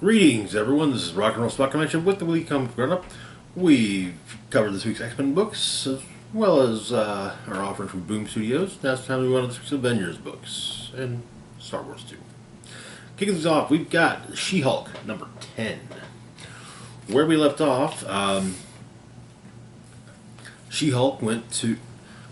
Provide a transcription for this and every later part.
Greetings, everyone. This is Rock and Roll Spot Convention with the Weekly Comic Run Up. We've covered this week's X-Men books, as well as our offering from Boom Studios. Now it's time to move on to this week's Avengers books and Star Wars 2. Kicking things off, we've got She-Hulk, number 10. Where we left off, She-Hulk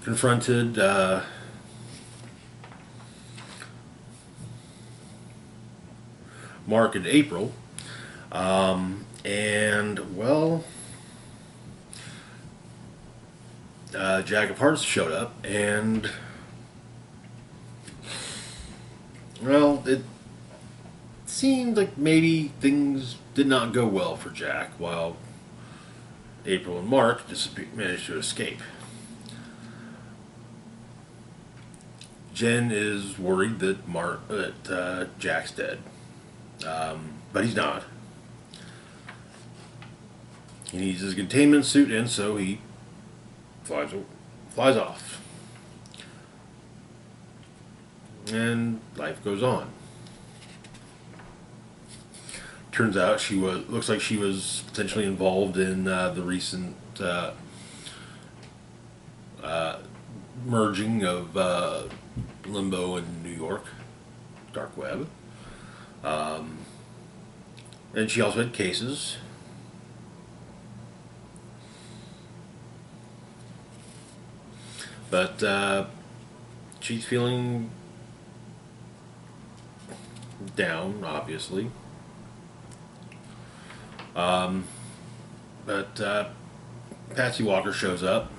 confronted Mark and April, Jack of Hearts showed up, and it seemed like maybe things did not go well for Jack, while April and Mark managed to escape. Jen is worried that Jack's dead. But he's not. He needs his containment suit, and so he flies off. And life goes on. Turns out looks like she was potentially involved in the recent merging of Limbo and New York Dark Web. And she also had cases. But she's feeling down, obviously. But Patsy Walker shows up,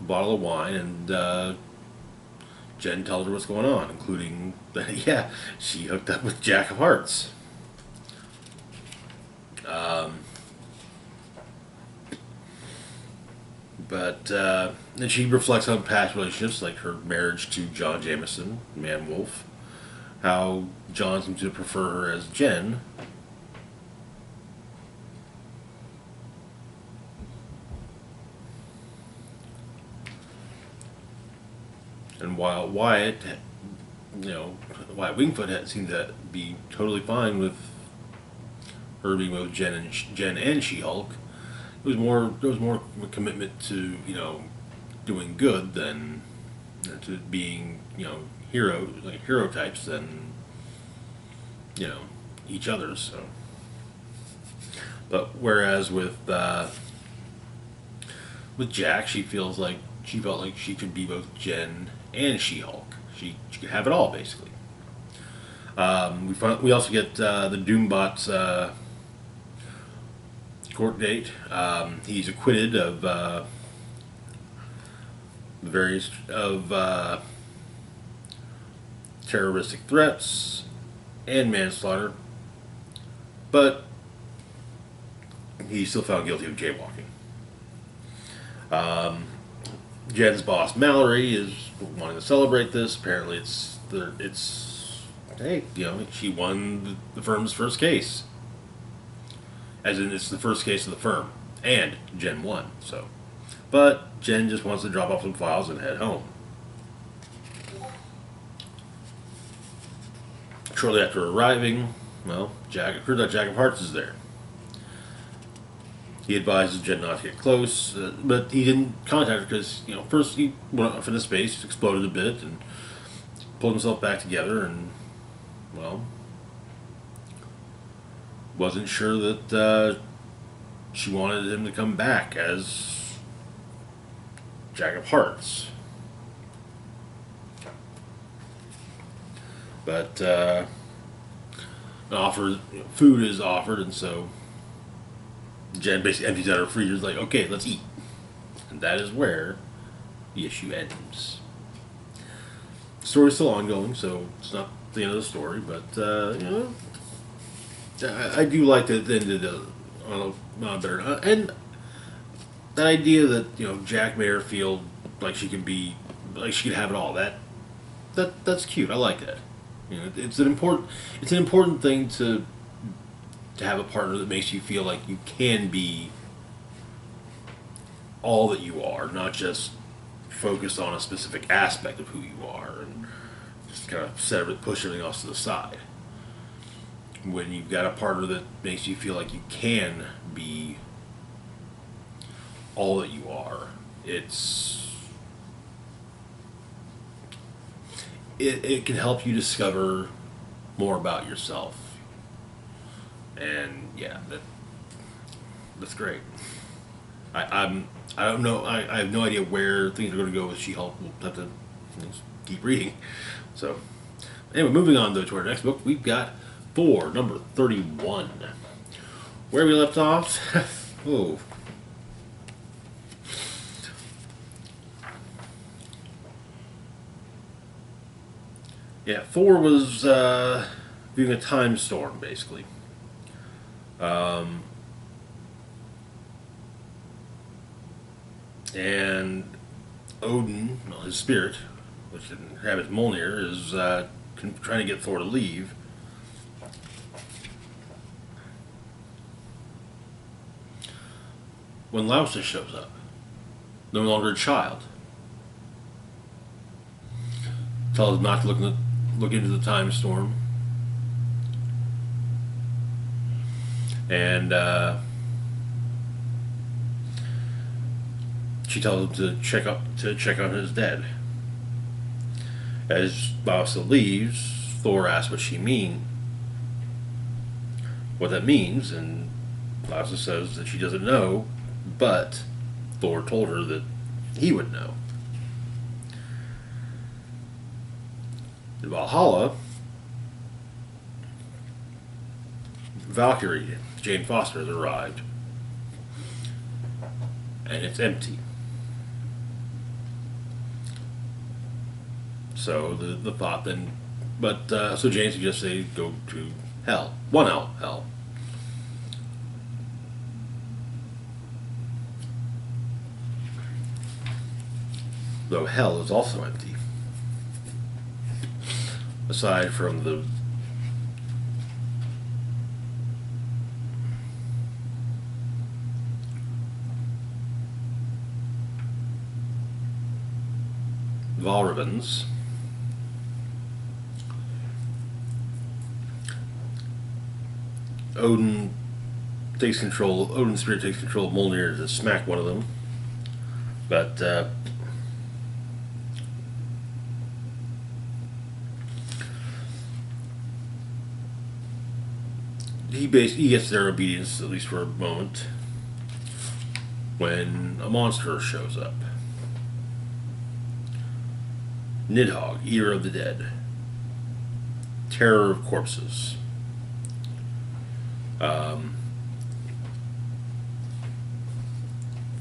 a bottle of wine, and Jen tells her what's going on, including that, yeah, she hooked up with Jack of Hearts. Then she reflects on past relationships, like her marriage to John Jameson, Man Wolf, how John seems to prefer her as Jen. And while Wyatt Wingfoot seemed to be totally fine with her being with Jen and She-Hulk, there was more of a commitment to doing good than to being hero types than each other's. So, but whereas with Jack, she felt like she could be both Jen and She-Hulk. She could have it all, basically. We also get the Doombot's court date. He's acquitted of terroristic threats and manslaughter, but he's still found guilty of jaywalking. Jen's boss Mallory is wanting to celebrate this. Apparently, she won the firm's first case, as in it's the first case of the firm, and Jen won. So, but Jen just wants to drop off some files and head home. Shortly after arriving, Jack of Hearts is there. He advises Jen not to get close, but he didn't contact her because, first he went off into space, exploded a bit, and pulled himself back together, and, wasn't sure that she wanted him to come back as Jack of Hearts. But food is offered, and so Jen basically empties out her freezer, like, okay, let's eat. And that is where the issue ends. The story's still ongoing, so it's not the end of the story, but, I do like that it ended on a better. And that idea that, Jack made her feel like she could have it all, that's cute. I like that. It's an important thing to have a partner that makes you feel like you can be all that you are, not just focused on a specific aspect of who you are and just kind of push everything else to the side. when you've got a partner that makes you feel like you can be all that you are, it can help you discover more about yourself. And yeah, that's great. I don't know. I have no idea where things are going to go with She-Hulk. We'll have to keep reading. So anyway, moving on though to our next book, we've got Thor number 31. Where we left off. Oh. Yeah, Thor was viewing a time storm, basically. And Odin, well, his spirit, which inhabits Mjolnir, is trying to get Thor to leave. When Lausa shows up, no longer a child, tells him not to look into the time storm, and she tells him to check on his dead. As Lausa leaves, Thor asks what that means, and Lausa says that she doesn't know, but Thor told her that he would know. In Valhalla, Valkyrie, Jane Foster, has arrived, and it's empty. So the thought then, but so Jane suggests they go to hell, hell. Though hell is also empty, aside from the Valravans. Odin's spirit takes control of Mjolnir to smack one of them, but he gets their obedience, at least for a moment, when a monster shows up. Nidhogg, Eater of the Dead, Terror of Corpses.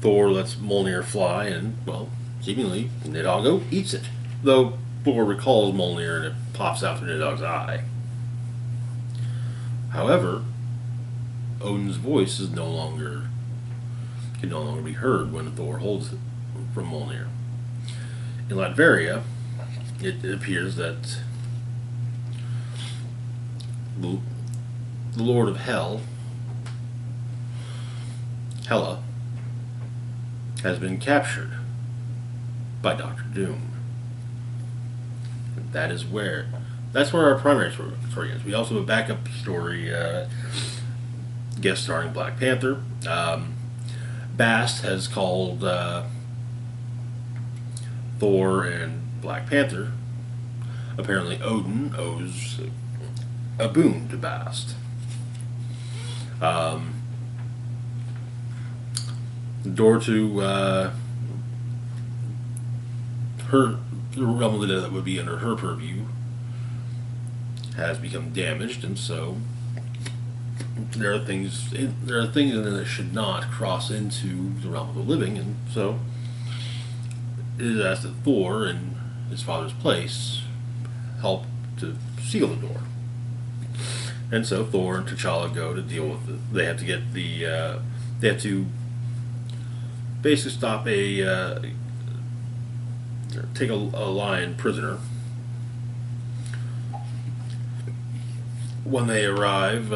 Thor lets Mjolnir fly, and, well, seemingly, Nidhogg eats it. Though Thor recalls Mjolnir and it pops out through Nidhogg's eye. However, Odin's voice can no longer be heard when Thor holds it from Mjolnir. In Latveria, it appears that the Lord of Hell, Hela, has been captured by Doctor Doom. And that's where our primary story is. We also have a backup story, guest starring Black Panther. Bast has called Thor and Black Panther. Apparently Odin owes a boon to Bast. The door to the realm of the dead that would be under her purview has become damaged, and so there are things in there that should not cross into the realm of the living, and so it is asked that Thor, in his father's place, help to seal the door. And so Thor and T'Challa go to deal with it. They have to get they have to basically stop take a lion prisoner. When they arrive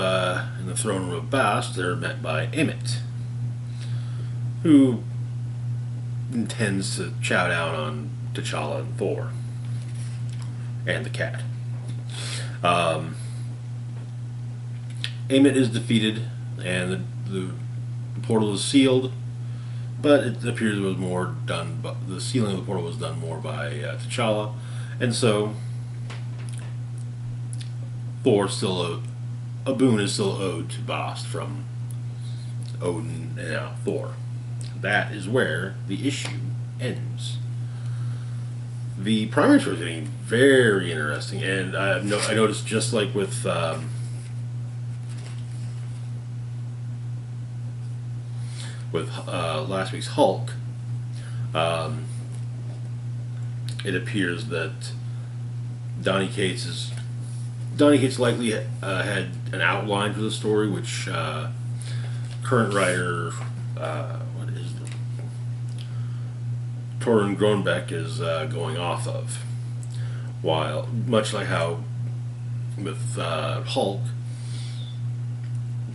in the throne room of Bast, they're met by Emmett, who intends to chow down on T'Challa and Thor, and the cat. Ament is defeated, and the portal is sealed. But it appears it was more done. But the sealing of the portal was done more by T'Challa, and so Thor still a boon is still owed to Bast from Odin and now Thor. That is where the issue ends. The primary story is getting very interesting, and I noticed just like with last week's Hulk, it appears that Donny Cates likely had an outline for the story, which current writer what is the Torun Grönbeck is going off of. While much like how with Hulk,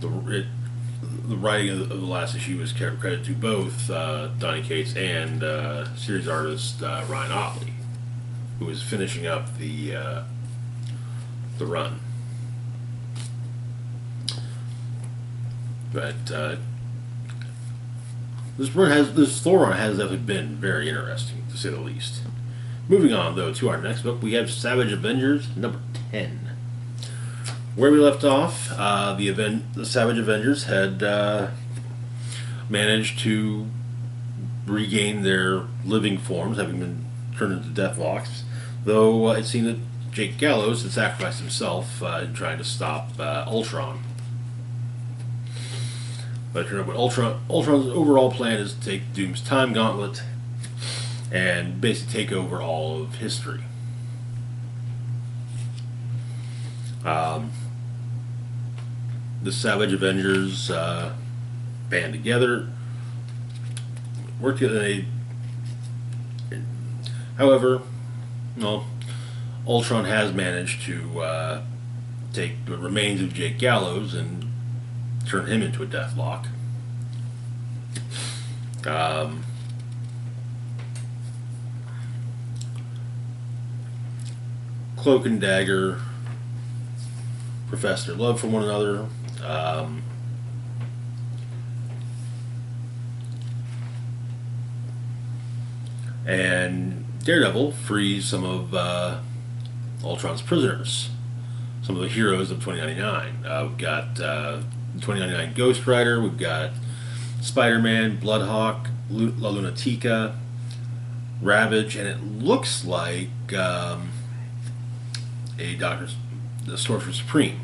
the writing of the last issue was credited to both Donny Cates and series artist Ryan Ottley, who was finishing up the run. But this Thor run has definitely been very interesting, to say the least. Moving on, though, to our next book, we have Savage Avengers number 10. Where we left off, the Savage Avengers had managed to regain their living forms, having been turned into Deathlocks, though it seemed that Jake Gallows had sacrificed himself in trying to stop Ultron. But Ultron's overall plan is to take Doom's time gauntlet and basically take over all of history. The Savage Avengers band together, work together. However, Ultron has managed to take the remains of Jake Gallows and turn him into a Deathlock. Cloak and Dagger profess their love for one another. And Daredevil frees some of Ultron's prisoners, some of the heroes of 2099. We've got 2099 Ghost Rider, we've got Spider-Man, Bloodhawk, La Lunatica, Ravage, and it looks like the Sorcerer Supreme.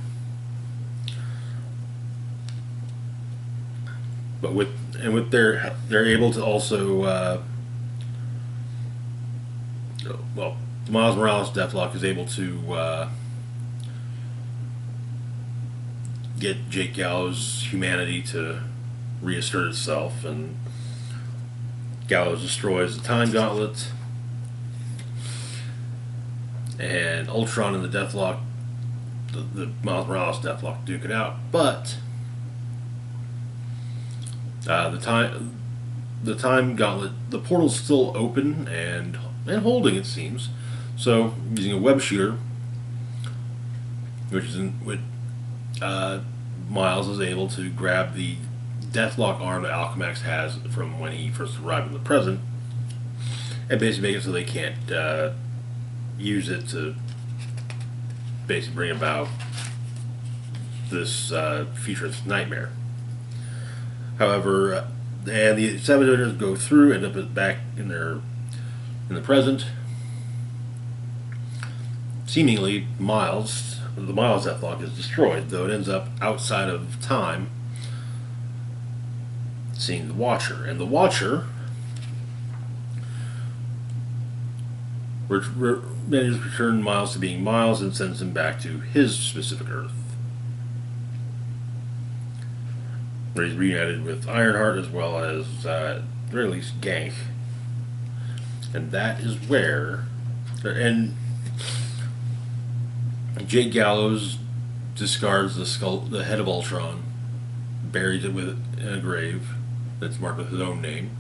But they're able to also Miles Morales Deathlock is able to get Jake Gallows' humanity to reassert itself, and Gallows destroys the Time Gauntlet, and Ultron and the Deathlock, the Miles Morales Deathlock, duke it out. But the time Gauntlet, the portal's still open and holding, it seems. So using a web shooter, which Miles is able to grab the Deathlock arm that Alchemax has from when he first arrived in the present, and basically make it so they can't use it to basically bring about this futurist nightmare. However, and the Savage Avengers go through, end up back in the present. Seemingly, the Miles Deathlock is destroyed, though it ends up outside of time, seeing the Watcher. And the Watcher manages to return Miles to being Miles and sends him back to his specific Earth, where he's reunited with Ironheart as well as, at the very least, Gank. And that is where... And Jake Gallows discards the head of Ultron, buries it in a grave that's marked with his own name.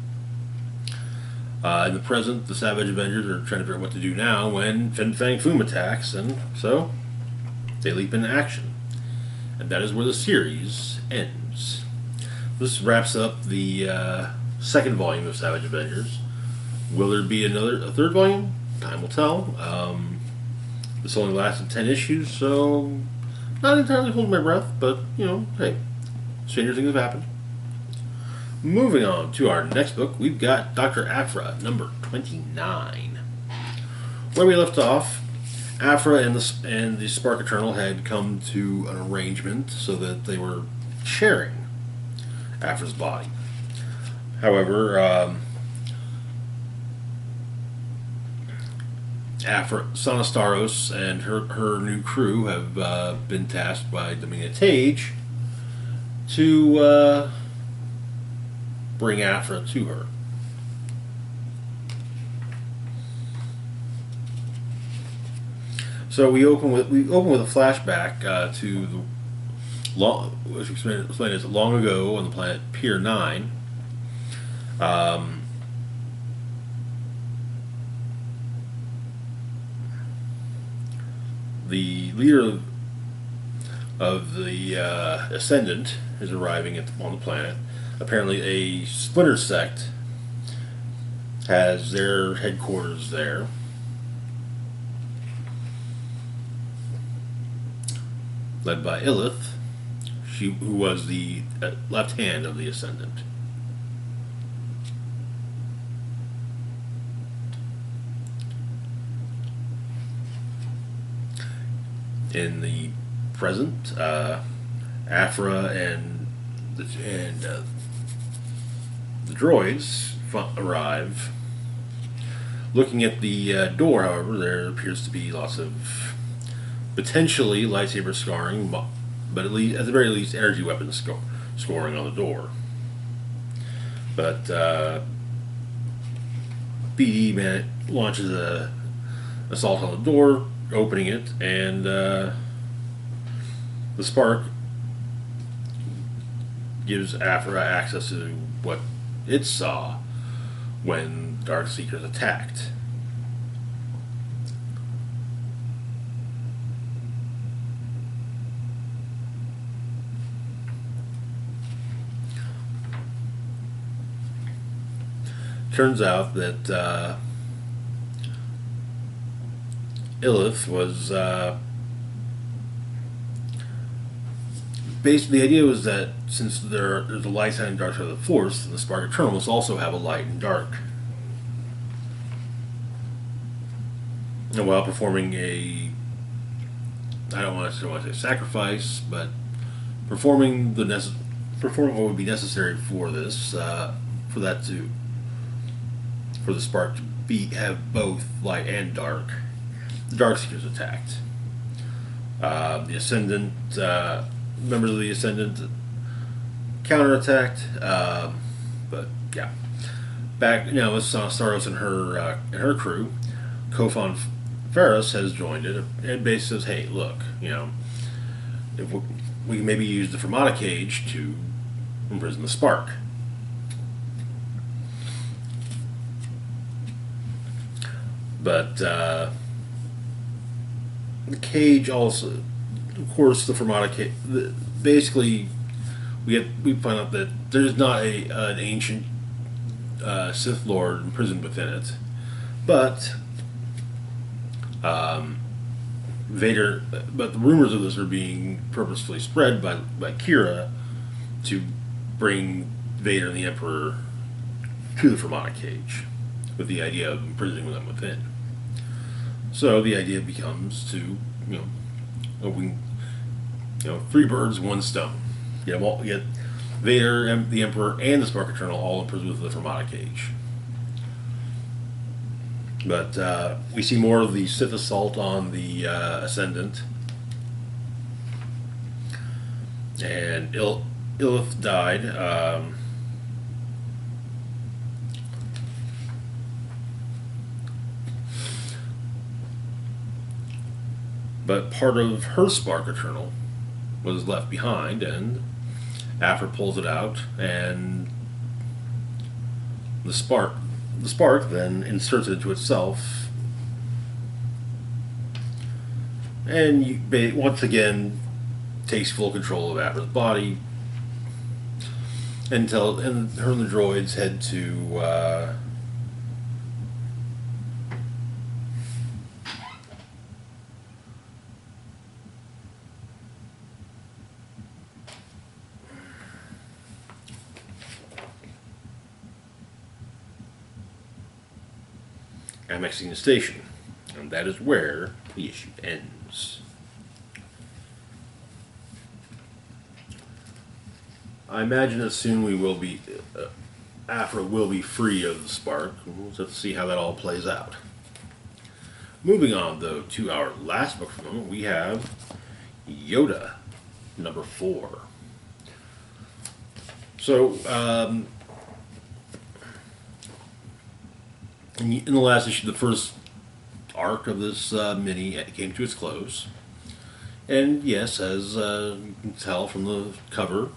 In the present, the Savage Avengers are trying to figure out what to do now when Fin Fang Foom attacks, and so they leap into action. And that is where the series ends. This wraps up the second volume of Savage Avengers. Will there be a third volume? Time will tell. This only lasted 10 issues, so not entirely holding my breath, but, hey, stranger things have happened. Moving on to our next book, we've got Dr. Aphra, number 29. Where we left off, Aphra and the Spark Eternal had come to an arrangement so that they were sharing Aphra's body. However, Aphra, Sonostaros and her new crew have been tasked by Dominia Tage to bring Aphra to her. So we open with a flashback to the which explained as long ago on the planet Pier 9. The leader of the Ascendant is arriving on the planet. Apparently, a splinter sect has their headquarters there. Led by Illith, who was the left hand of the Ascendant. In the present, Aphra and the droids arrive. Looking at the door, however, there appears to be lots of potentially lightsaber scarring, but at the very least, energy weapon scoring on the door. But BD launches a assault on the door, opening it, and the spark gives Aphra access to what it saw when Darkseekers attacked. Turns out that Illith was basically, the idea was that since there's a light side and dark side of the Force, the Spark Eternal must also have a light and dark. And while performing I don't want to say sacrifice, but performing what would be necessary for this, for the spark to have both light and dark, the Darkseekers attacked. The Ascendant, members of the Ascendant counterattacked, but yeah. Back with Staros and her crew, Kofan Ferris has joined it and basically says, "Hey, look, if we can maybe use the Fermata cage to imprison the spark." But the cage also, of course, the Fermata cage. Basically, we find out that there's not an ancient Sith Lord imprisoned within it, but Vader. But the rumors of this are being purposefully spread by Kira to bring Vader and the Emperor to the Fermata cage, with the idea of imprisoning them within. So the idea becomes to, three birds, one stone. Get Vader, the Emperor, and the Spark Eternal all imprisoned within the Fermata cage. But we see more of the Sith assault on the Ascendant, and Illith died. But part of her Spark Eternal was left behind, and Aphra pulls it out, and the spark then inserts it into itself, and once again takes full control of Aphra's body, and her and the droids head to Amexine Station, and that is where the issue ends. I imagine that soon we will be, Aphra will be free of the spark. We'll have to see how that all plays out. Moving on, though, to our last book for the moment, we have Yoda, number 4. So, in the last issue, the first arc of this mini came to its close. And yes, as you can tell from the cover,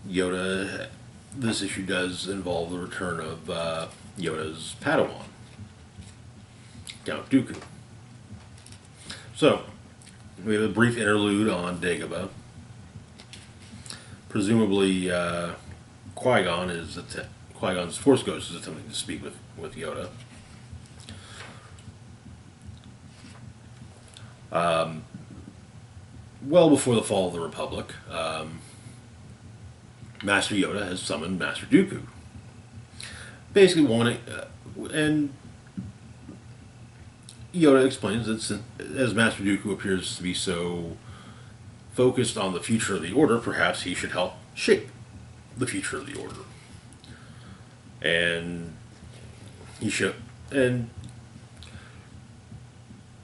Yoda, this issue does involve the return of Yoda's Padawan, Count Dooku. So, we have a brief interlude on Dagobah. Presumably, Qui-Gon's Force Ghost is attempting to speak with Yoda. Well before the fall of the Republic, Master Yoda has summoned Master Dooku. Basically wanting, and Yoda explains that as Master Dooku appears to be so focused on the future of the Order, perhaps he should help shape the future of the Order. And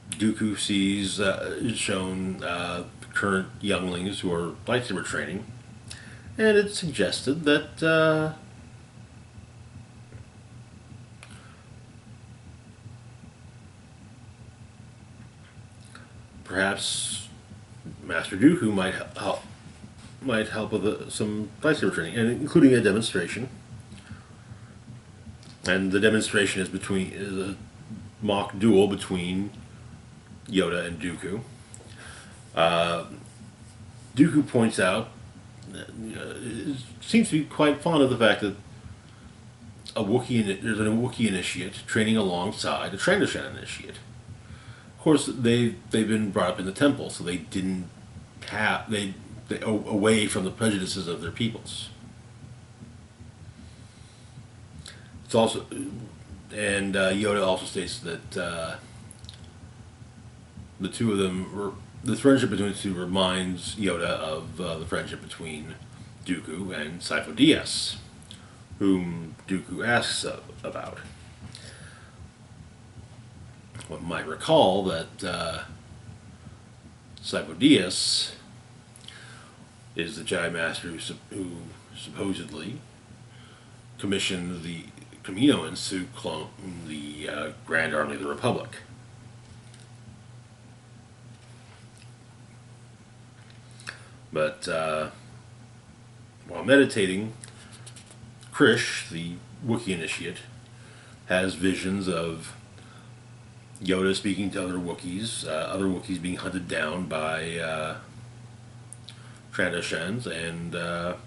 Dooku is shown current younglings who are lightsaber training, and it's suggested that perhaps Master Dooku might help with some lightsaber training, and including a demonstration. And the demonstration is a mock duel between Yoda and Dooku. Dooku points out, seems to be quite fond of the fact that there's a Wookiee initiate training alongside a Trandoshan initiate. Of course, they've been brought up in the temple, so they didn't have they away from the prejudices of their peoples. It's also, and Yoda also states that the two of them, the friendship between the two reminds Yoda of the friendship between Dooku and Sifo Dyas, whom Dooku asks about. One might recall that Sifo Dyas is the Jedi Master who supposedly commissioned the Kaminoans to clone the Grand Army of the Republic. But while meditating, Krish, the Wookiee initiate, has visions of Yoda speaking to other Wookiees being hunted down by Trandoshans, and a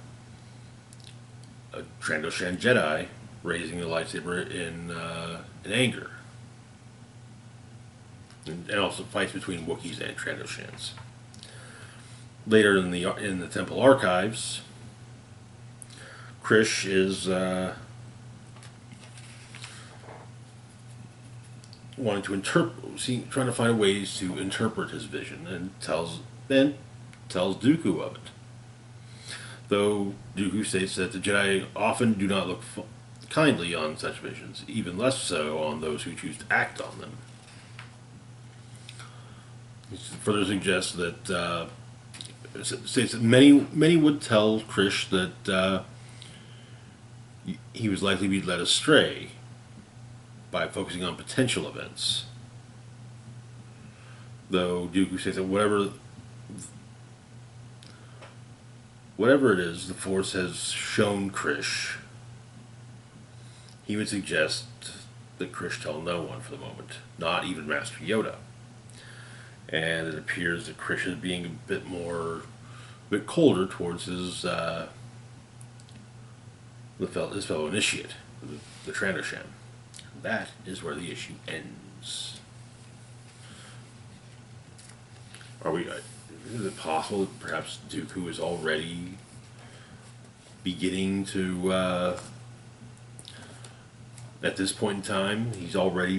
Trandoshan Jedi raising the lightsaber in anger. And also fights between Wookiees and Trandoshans. Later in the Temple archives, Krish is wanting to trying to find ways to interpret his vision, and tells Dooku of it. Though Dooku states that the Jedi often do not look kindly on such visions, even less so on those who choose to act on them. He further suggests that states that many would tell Krish that he was likely to be led astray by focusing on potential events. Though Dooku states that whatever it is the Force has shown Krish, he would suggest that Krish tell no one for the moment, not even Master Yoda. and it appears that Krish is being a bit colder towards his fellow initiate, the Trandoshan. That is where the issue ends. Is it possible that perhaps Dooku is already beginning to, at this point in time, he's already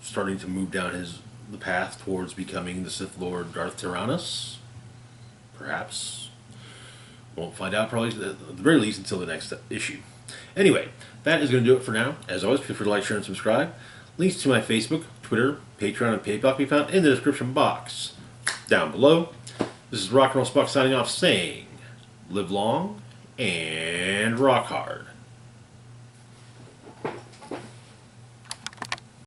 starting to move down the path towards becoming the Sith Lord Darth Tyrannus? Perhaps. Won't find out probably, at the very least, until the next issue. Anyway, that is going to do it for now. As always, feel free to like, share, and subscribe. Links to my Facebook, Twitter, Patreon, and PayPal can be found in the description box down below. This is Rock and Roll Spock signing off saying, live long and rock hard.